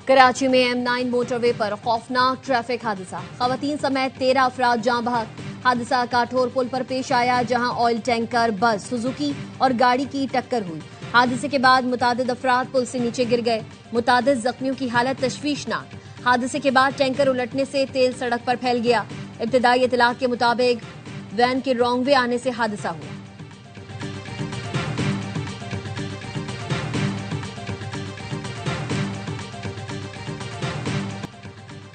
कराची में M9 motorway पर खौफनाक ट्रैफिक हादसा, खवातीन समेत 13 अफराद जाँ बहक। हादसा काठोर पुल पर पेश आया, जहां ऑयल टैंकर, बस, सुजुकी और गाड़ी की टक्कर हुई। हादसे के बाद मुतादिद अफराद पुल से नीचे गिर गए। मुतादिद जख्मियों की हालत तशवीशनाक। हादसे के बाद टैंकर उलटने से तेल सड़क पर फैल गया। इब्तिदाई इतलात के मुताबिक वैन के रॉन्ग वे आने से हादसा हुआ।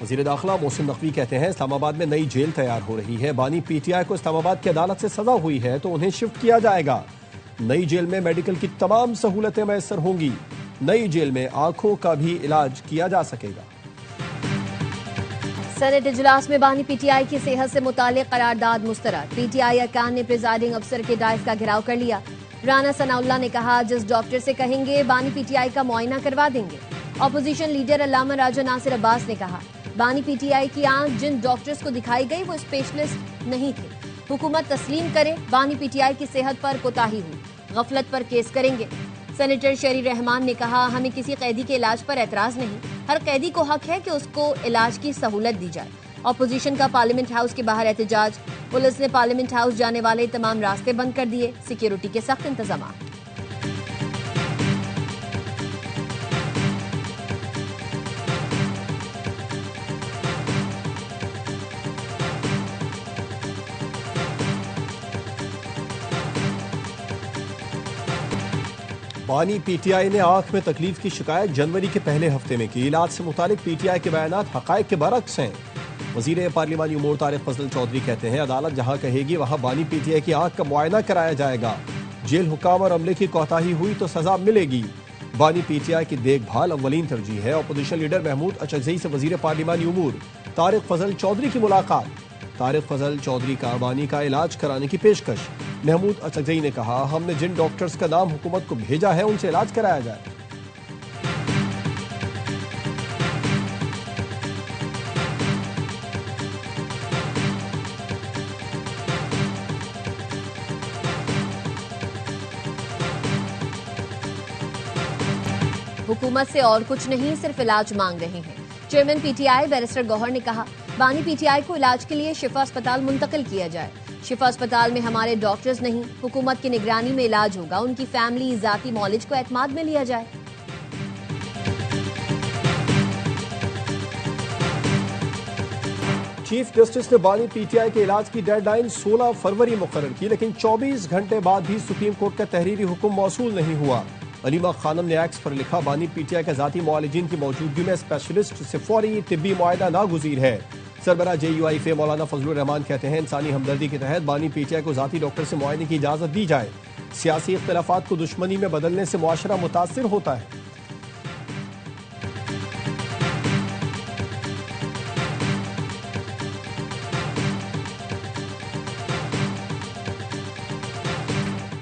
वज़ीर दाखिला मोहसिन नकवी कहते हैं इस्लामाबाद में नई जेल तैयार हो रही है। बानी PTI को इस्लामाबाद की अदालत से सजा हुई है तो उन्हें शिफ्ट किया जाएगा। नई जेल में मेडिकल की तमाम सहूलतें मैसर होंगी। नई जेल में आंखों का भी इलाज किया जा सकेगा। सेनेट इजलास में बानी PTI की सेहत से मुतालिक करारदाद मुस्तरद। PTI अरकान ने प्रिजाइडिंग अफसर के डाइस का घेराव कर लिया। राना सनाउल्लाह ने कहा, जिस डॉक्टर से कहेंगे बानी PTI का मुआयना करवा देंगे। अपोजिशन लीडर अल्लामा राजा नासिर अब्बास ने कहा, बानी PTI की आंख जिन डॉक्टर्स को दिखाई गई वो स्पेशलिस्ट नहीं थे। हुकूमत तस्लीम करे बानी PTI की सेहत पर कोताही हुई, गफलत पर केस करेंगे। सेनेटर शरी रहमान ने कहा, हमें किसी कैदी के इलाज पर एतराज नहीं, हर कैदी को हक है कि उसको इलाज की सहूलत दी जाए। अपोजिशन का पार्लियामेंट हाउस के बाहर एहतजाज, पुलिस ने पार्लियामेंट हाउस जाने वाले तमाम रास्ते बंद कर दिए। सिक्योरिटी के सख्त इंतजाम। बानी PTI ने आंख में तकलीफ की शिकायत जनवरी के पहले हफ्ते में की। इलाज से मुतालिक PTI के बयानात हकायक के बरक्स हैं। वजीर पार्लिमानी उमूर तारिक फजल चौधरी कहते हैं, अदालत जहां कहेगी वहां बानी PTI की आंख का मुआयना कराया जाएगा। जेल हुकाम और अमले की कोताही हुई तो सजा मिलेगी। बानी PTI की देखभाल अव्वलीन तरजीह है। अपोजिशन लीडर महमूद अचकजई से वजीर पार्लिमानी उमूर तारिक फजल चौधरी की मुलाकात। तारिक फजल चौधरी का बानी का इलाज कराने की पेशकश। महमूद अचकजई ने कहा, हमने जिन डॉक्टर्स का नाम हुकूमत को भेजा है उनसे इलाज कराया जाए। हुकूमत से और कुछ नहीं, सिर्फ इलाज मांग रहे हैं। चेयरमैन PTI बैरिस्टर गौहर ने कहा, बानी PTI को इलाज के लिए शिफा अस्पताल मुंतकिल किया जाए। शिफा अस्पताल में हमारे डॉक्टर्स नहीं, हुकूमत की निगरानी में इलाज होगा। उनकी फैमिली, जाती मौलिज को एतमाद में लिया जाए। चीफ जस्टिस ने बानी PTI के इलाज की डेडलाइन 16 फरवरी मुकर्रर की, लेकिन 24 घंटे बाद भी सुप्रीम कोर्ट का तहरीरी हुक्म मौसूल नहीं हुआ। अलीमा खानम ने एक्स पर लिखा, बानी PTI के जाती मुआलिजीन की मौजूदगी में स्पेशलिस्ट से फौरी तिब्बी मुआयदा नागुज़ीर है। सरबरा JUIF मौलाना फजलुर रहमान कहते हैं, इंसानी हमदर्दी के तहत बानी PTI को जाती डॉक्टर से मुआयने की इजाज़त दी जाए। सियासी इख्तिलाफात को दुश्मनी में बदलने से मुआशरा मुतासिर होता है।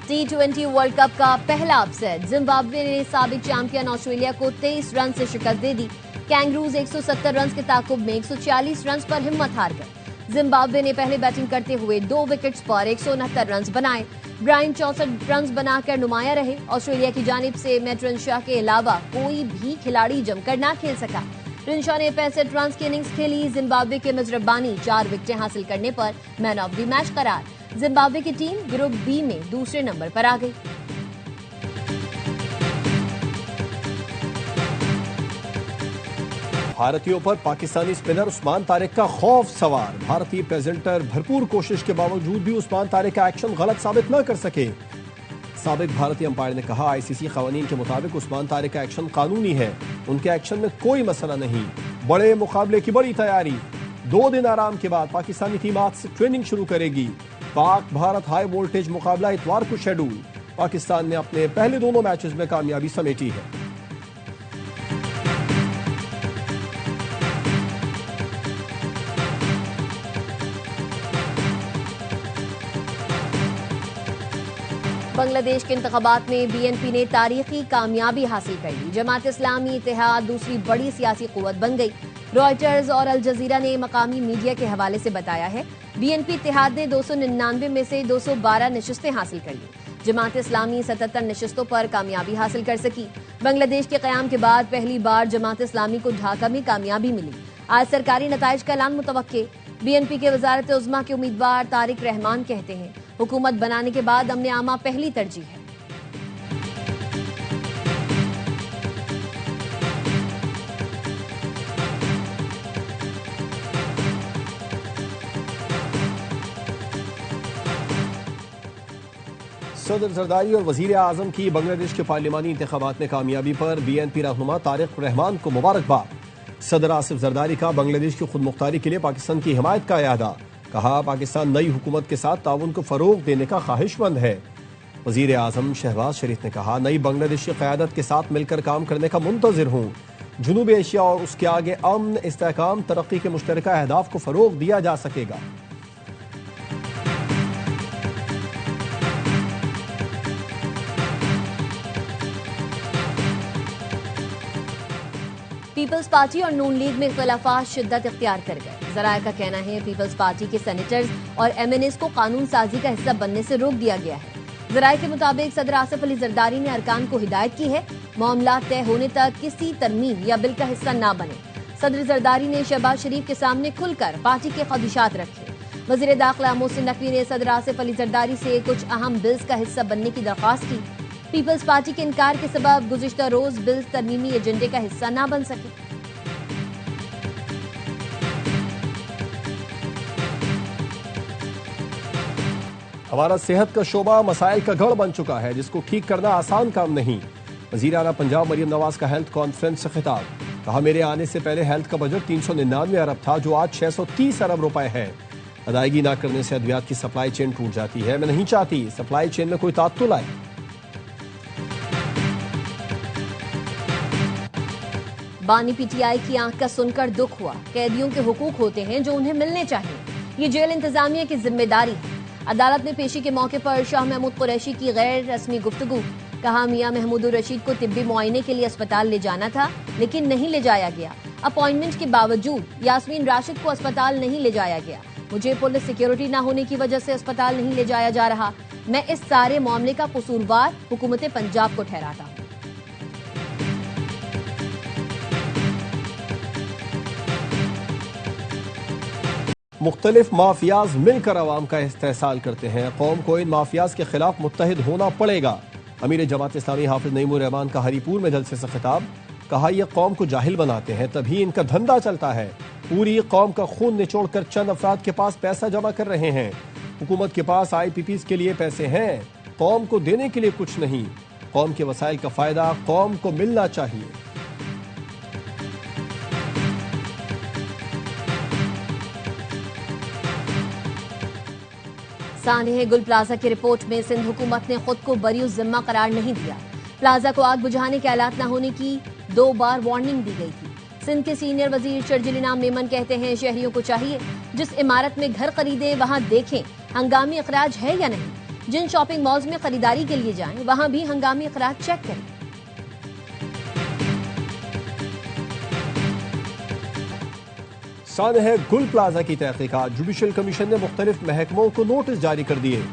T20 वर्ल्ड कप का पहला अपसेट, जिम्बाब्वे ने साबिक चैंपियन ऑस्ट्रेलिया को 23 रन से शिकस्त दे दी। कैंगरूज 170 रन के ताकुब में 140 रन पर हिम्मत हार गए। जिम्बाब्वे ने पहले बैटिंग करते हुए 2 विकेट्स पर 169 रन बनाए। ब्रायन 64 रन बनाकर नुमाया रहे। ऑस्ट्रेलिया की जानिब से मैट रनशाह के अलावा कोई भी खिलाड़ी जमकर ना खेल सका। रनशाह ने 65 रन की इनिंग्स खेली। जिम्बाब्वे के मजरबानी 4 विकेटें हासिल करने पर मैन ऑफ द मैच करार। जिम्बाब्वे की टीम ग्रुप B में दूसरे नंबर पर आ गई। भारतीयों पर पाकिस्तानी स्पिनर उस्मान तारिक का खौफ सवार। भारतीय प्रेजेंटर भरपूर कोशिश के बावजूद भी उस्मान तारिक का एक्शन गलत साबित न कर सके। साबिक भारतीय अंपायर ने कहा, ICC कवानीन के मुताबिक उस्मान तारिक का एक्शन कानूनी है, उनके एक्शन में कोई मसला नहीं। बड़े मुकाबले की बड़ी तैयारी। 2 दिन आराम के बाद पाकिस्तानी टीम आज से ट्रेनिंग शुरू करेगी। पाक भारत हाई वोल्टेज मुकाबला इतवार को शेड्यूल। पाकिस्तान ने अपने पहले दोनों मैचेस में कामयाबी समेटी है। बांग्लादेश के इंतखाबात में BNP ने तारीखी कामयाबी हासिल कर ली। जमात इस्लामी इत्तेहाद दूसरी बड़ी सियासी कुव्वत बन गई। रॉयटर्स और अल जजीरा ने मकामी मीडिया के हवाले से बताया है, BNP इत्तेहाद ने 299 में से 212 नशिस्तें हासिल कर ली। जमात इस्लामी 77 नशस्तों पर कामयाबी हासिल कर सकी। बांग्लादेश के क़याम के बाद पहली बार जमात इस्लामी को ढाका में कामयाबी मिली। आज सरकारी नताइज का ऐलान मुतवक्के। BNP के वजारत उज़्मा के उम्मीदवार तारिक रहमान कहते हैं, हुकूमत बनाने के बाद अमन आमा पहली तरजीह है। सदर जरदारी और वजीर आजम की बांग्लादेश के पार्लिमानी इंतखाबात में कामयाबी पर BNP रहनुमा तारिक रहमान को मुबारकबाद। सदर आसिफ जरदारी का बांग्लादेश की खुद मुख्तारी के लिए पाकिस्तान की हिमायत का इरादा। कहा, पाकिस्तान नई हुकूमत के साथ ताउन को फरोग देने का ख्वाहिशमंद है। वजीर आजम शहबाज शरीफ ने कहा, नई बांग्लादेश की क़यादत के साथ मिलकर काम करने का मुंतज़िर हूँ। जनूबी एशिया और उसके आगे अमन, इस्तेहकाम, तरक्की के मुश्तरका अहदाफ को फरोग दिया जा सकेगा। पीपल्स पार्टी और नून लीग में इख्तिलाफात शिद्दत इख्तियार कर गए। जराये का कहना है, पीपल्स पार्टी के सेनेटर्स और MNAs को कानून साजी का हिस्सा बनने से रोक दिया गया है। जराये के मुताबिक सदर आसिफ अली जरदारी ने अरकान को हिदायत की है, मामला तय होने तक किसी तरमीम या बिल का हिस्सा न बने। सदर जरदारी ने शहबाज शरीफ के सामने खुलकर पार्टी के खदशात रखे। वजीर दाखिला मोहसिन नकवी ने सदर आसिफ अली जरदारी से कुछ अहम बिल्स का हिस्सा बनने की दरख्वास्त की। पीपल्स पार्टी के इनकार के सबब गुज़िश्ता रोज बिल्स तरमीमी एजेंडे का हिस्सा न बन सके। हमारा सेहत का शोबा मसाइल का गढ़ बन चुका है, जिसको ठीक करना आसान काम नहीं। वजीर आला पंजाब मरियम नवाज का हेल्थ कॉन्फ्रेंस से खिताब। कहा, मेरे आने से पहले हेल्थ का बजट 399 अरब था, जो आज 630 अरब रुपए है। अदायगी न करने से अद्वियात की सप्लाई चेन टूट जाती है। मैं नहीं चाहती सप्लाई चेन में कोई तात्तुल आए। बानी PTI की आंख का सुनकर दुख हुआ। कैदियों के हुकूक होते हैं जो उन्हें मिलने चाहिए, ये जेल इंतजामिया की जिम्मेदारी है। अदालत में पेशी के मौके पर शाह महमूद कुरैशी की गैर रस्मी गुफ्तगू। कहा, मियां महमूद रशीद को तिब्बी मुआयने के लिए अस्पताल ले जाना था, लेकिन नहीं ले जाया गया। अपॉइंटमेंट के बावजूद यास्मीन राशिद को अस्पताल नहीं ले जाया गया। मुझे पुलिस सिक्योरिटी न होने की वजह से अस्पताल नहीं ले जाया जा रहा। मैं इस सारे मामले का कसूरवार हुकूमत पंजाब को ठहराता हूँ। मुख्तलिफ माफियाज मिलकर अवाम का इस्तेहसाल करते हैं। कौम को इन माफियाज के खिलाफ मुत्तहिद होना पड़ेगा। अमीर जमात इस्लामी हाफिज नईमुर रहमान का हरीपुर में जलसे से खिताब। कहा, यह कौम को जाहिल बनाते हैं, तभी इनका धंधा चलता है। पूरी कौम का खून निचोड़ कर चंद अफराद के पास पैसा जमा कर रहे हैं। हुकूमत के पास IPPs के लिए पैसे हैं, कौम को देने के लिए कुछ नहीं। कौम के वसाइल का फायदा कौम को मिलना चाहिए। सानेह गुल प्लाजा की रिपोर्ट में सिंध हुकूमत ने खुद को बरी जिम्मा करार नहीं दिया। प्लाजा को आग बुझाने के आलात न होने की 2 बार वार्निंग दी गई थी। सिंध के सीनियर वजीर शर्जिल इनाम मेमन कहते हैं, शहरियों को चाहिए जिस इमारत में घर खरीदें वहां देखें हंगामी अखराज है या नहीं। जिन शॉपिंग मॉल्स में खरीदारी के लिए जाएं वहां भी हंगामी अखराज चेक करें। सानेह गुल प्लाजा की तहकीकात। जुडिशल कमीशन ने मुख्तलिफ महकमों को नोटिस जारी कर दिए।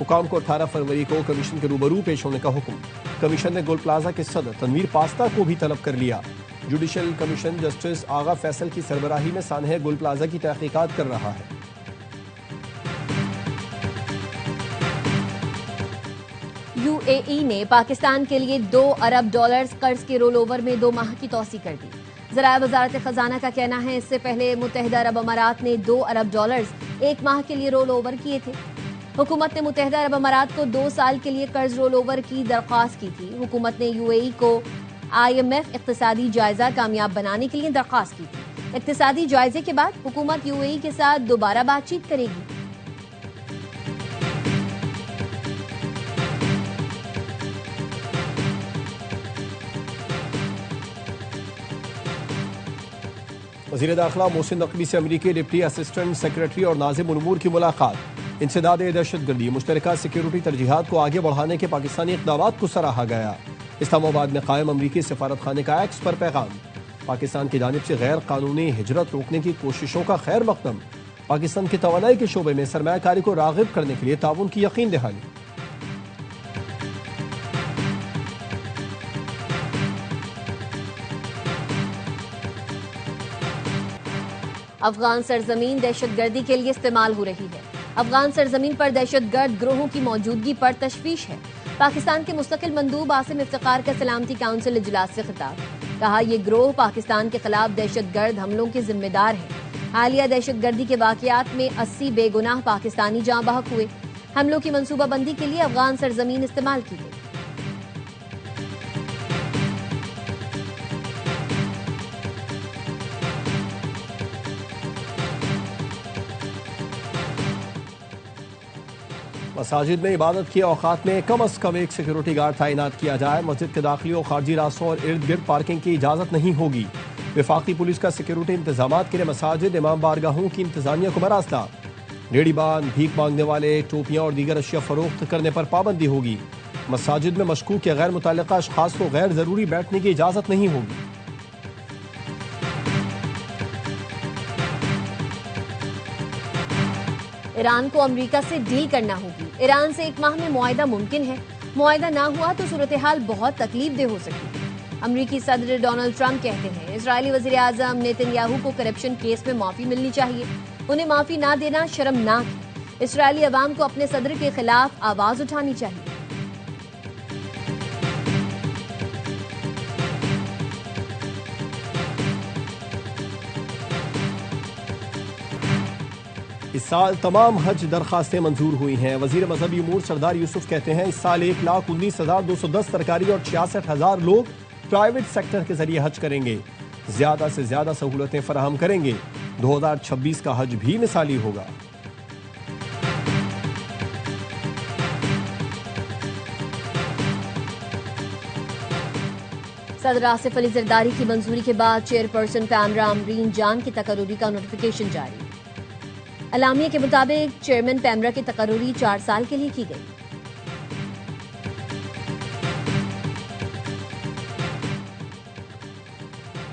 हुकाम को 18 फरवरी को कमीशन के रूबरू पेश होने का हुक्म। कमीशन ने गुल प्लाजा के सदर तनवीर पास्ता को भी तलब कर लिया। जुडिशल कमीशन जस्टिस आगा फैसल की सरबराही में सानेह गुल प्लाजा की तहकीकात कर रहा है। UAE ने पाकिस्तान के लिए $2 अरब कर्ज के रोल ओवर में 2 माह की तौसी कर दी। ज़राए वजारत खजाना का कहना है, इससे पहले मुत्तहिदा अरब अमारात ने $2 अरब 1 माह के लिए रोल ओवर किए थे। हुकूमत ने मुत्तहिदा अरब अमारात को 2 साल के लिए कर्ज रोल ओवर की दरख्वास्त की थी। हुकूमत ने UAE को IMF इक्तिसादी जायजा कामयाब बनाने के लिए दरख्वास्त की थी। इक्तिसादी जायजे के बाद हुकूमत UAE के साथ दोबारा बातचीत करेगी। वज़ीर दाखिला मोहसिन नकवी से अमरीकी डिप्टी असिस्टेंट सेक्रेटरी और नाज़िम उमूर की मुलाकात। इंसदाद दहशतगर्दी मुश्तरका सिक्योरिटी तरजीहात को आगे बढ़ाने के पाकिस्तानी इक़दामात को सराहा गया। इस्लामाबाद में कायम अमरीकी सफारत खाने का एक्स पर पैगाम। पाकिस्तान की जानिब से गैर कानूनी हिजरत रोकने की कोशिशों का खैर मकदम। पाकिस्तान की तवानाई के शोबे में सरमायाकारी को राग़िब करने के लिए ताउन की यकीन दहानी। अफगान सरजमीन दहशतगर्दी के लिए इस्तेमाल हो रही है। अफगान सरजमीन पर दहशतगर्द ग्रोहों की मौजूदगी पर तशवीश है। पाकिस्तान के मुस्तकिल मंदूब आसिम इफ्तिकार का सलामती काउंसिल इजलास से खिताब। कहा यह ग्रोह पाकिस्तान के खिलाफ दहशतगर्द हमलों के जिम्मेदार है। हालिया दहशतगर्दी के वाकयात में 80 बेगुनाह पाकिस्तानी जाँ बहक हुए। हमलों की मनसूबाबंदी के लिए अफगान सरजमीन इस्तेमाल की गई। मसाजिद में इबादत की औकात में कम अज कम एक सिक्योरिटी गार्ड तैनात किया जाए। मस्जिद के दाखिली और खारजी रास्तों और इर्द गिर्द पार्किंग की इजाजत नहीं होगी। वफाकी पुलिस का सिक्योरिटी इंतजाम के लिए मसाजिद इमाम बारगाहों की इंतजामिया को मरासला। रेडी बांध, भीख मांगने वाले, टोपियां और दीगर अशिया फरोख्त करने पर पाबंदी होगी। मसाजिद में मशकूक या गैर मुतल्लिका अशखास को गैर जरूरी बैठने की इजाजत नहीं होगी। ईरान को अमेरिका से डील करना होगी। ईरान से 1 माह में मुआहिदा मुमकिन है। मुआहिदा ना हुआ तो सूरत हाल बहुत तकलीफ दे हो सकती है। अमरीकी सदर डोनाल्ड ट्रंप कहते हैं इजरायली वजीर आजम नेतन्याहू को करप्शन केस में माफी मिलनी चाहिए। उन्हें माफी ना देना शर्मनाक है। इजरायली अवाम को अपने सदर के खिलाफ आवाज उठानी चाहिए। इस साल तमाम हज दरखास्तें मंजूर हुई हैं। वजीर मजहबी उमूर सरदार यूसुफ कहते हैं इस साल 1,19,210 सरकारी और 66,000 लोग प्राइवेट सेक्टर के जरिए हज करेंगे। ज्यादा से ज्यादा सहूलतें फराहम करेंगे। 2026 का हज भी मिसाली होगा। सदर आसिफ अली जरदारी की मंजूरी के बाद चेयरपर्सन पैमरा अमरीन जान की तकर्रुरी का नोटिफिकेशन जारी। अलामिया के मुताबिक चेयरमैन पैमरा की तकर्रुरी 4 साल के लिए की गई।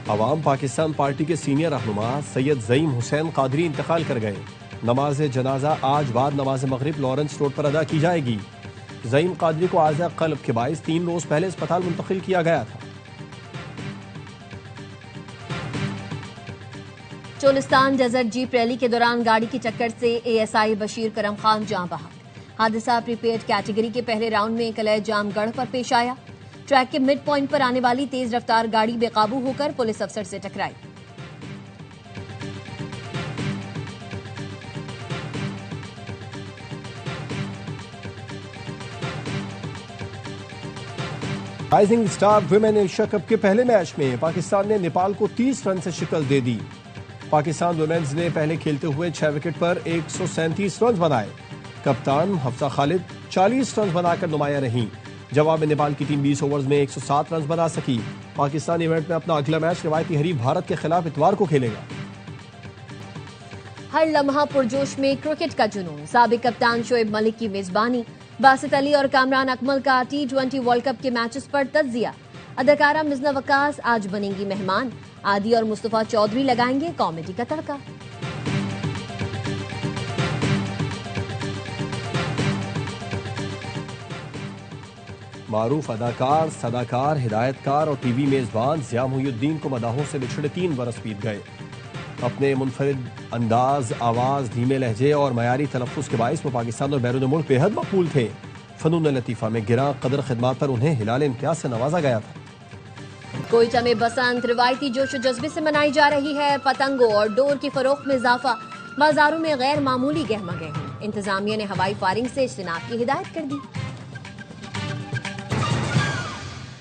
अवाम पाकिस्तान पार्टी के सीनियर रहनुमा सैयद ज़ईम हुसैन कादरी इंतकाल कर गए। नमाज जनाजा आज बाद नमाज मगरिब लॉरेंस रोड पर अदा की जाएगी। ज़ईम कादरी को आज़ा क़ल्ब के बाइस 3 रोज पहले अस्पताल मुंतकिल किया गया था। चोलिस्तान डेजर्ट जीप रैली के दौरान गाड़ी की टक्कर से एएसआई बशीर करम खान जाँ बहक। हादसा प्रीपेड कैटेगरी के पहले राउंड में कलह जामगढ़ पर पेश आया। ट्रैक के मिड पॉइंट पर आने वाली तेज रफ्तार गाड़ी बेकाबू होकर पुलिस अफसर से टकराई। Rising star women Asia cup के पहले मैच में पाकिस्तान ने नेपाल को 30 रन से शिकस्त दे दी। पाकिस्तान वुमेन्स ने पहले खेलते हुए 6 विकेट पर 137 रन बनाए। कप्तान हफ्सा खालिद 40 रन बनाकर नुमाया रहीं। जवाब में नेपाल की टीम 20 ओवर्स में 107 रन बना सकी। पाकिस्तान इवेंट में अपना अगला मैच रिवायती हरीफ भारत के खिलाफ इतवार को खेलेगा। हर लम्हा पुरजोश में क्रिकेट का जुनून। साबिक कप्तान शोएब मलिक की मेजबानी। बासित अली और कामरान अकमल का T20 वर्ल्ड कप के मैचेस पर तज्जिया। अदाकारा मिज़ना वकास आज बनेंगी मेहमान। आदि और मुस्तफा चौधरी लगाएंगे कॉमेडी का तड़का। मारूफ अदाकार, सदाकार, हिदायतकार और टीवी मेजबान ज़िया मुहिउद्दीन को मदाहों से बिछड़े 3 बरस बीत गए। अपने मुनफरिद अंदाज, आवाज़, धीमे लहजे और मयारी तलफ़्फ़ुज़ के बाइस वो पाकिस्तान और बैरून मुल्क बेहद मकबूल थे। फ़नून लतीफ़ा में गिरा कदर खिदमात पर उन्हें हिलाल इम्तियाज़ से नवाजा गया था। कोयटा में बसंत रिवायती जोश जज्बे से मनाई जा रही है। पतंगों और डोर की फरोख्त में इजाफा। बाजारों में गैर मामूली गहमा गहमी। इंतजामिया ने हवाई फायरिंग से इज्तिनाब की हिदायत कर दी।